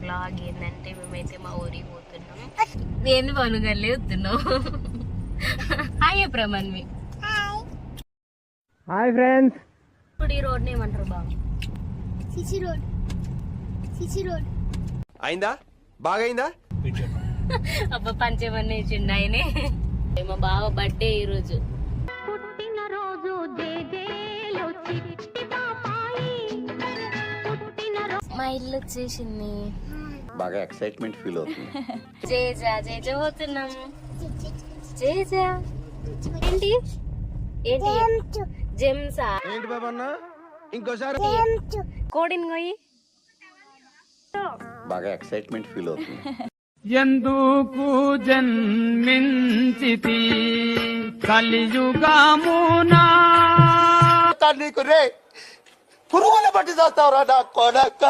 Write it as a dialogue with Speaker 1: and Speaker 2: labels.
Speaker 1: Blog ఏంటంటే మేమైతే మా ఊరికి పోతున్నాం. నేను పనుగల్లే వస్తున్నాం. హాయ్ ప్రమన్వి.
Speaker 2: Hi friends.
Speaker 1: ఇప్పుడు ఈ రోడ్ ఏమంటారు బాబు?
Speaker 3: CC road. సిసి రోడ్
Speaker 4: అయిందా? బాగైందా?
Speaker 1: అబ్బా పంచేమన్నా ఇచ్చిండు ఆయనే. మా బావ బర్త్డే ఈరోజు. మా ఇల్లు వచ్చేసింది.
Speaker 4: బాగా ఎక్సైట్మెంట్ ఫీల్ అవుతుంది.
Speaker 1: జేజా జేజా పోతున్నాం. జేజా ఏంటి ఏంటి జెమ్సా
Speaker 4: ఏంటి బాబన్న? ఇంకోసారి
Speaker 1: కోడిని పోయి
Speaker 4: బాగా ఎక్సైట్మెంట్ ఫీల్ అవుతుంది.
Speaker 2: ఎందుకు జన్మించితి కలియుగమునా
Speaker 4: నీకు రే పురుగుల పట్టి చేస్తావురా నా కొడక.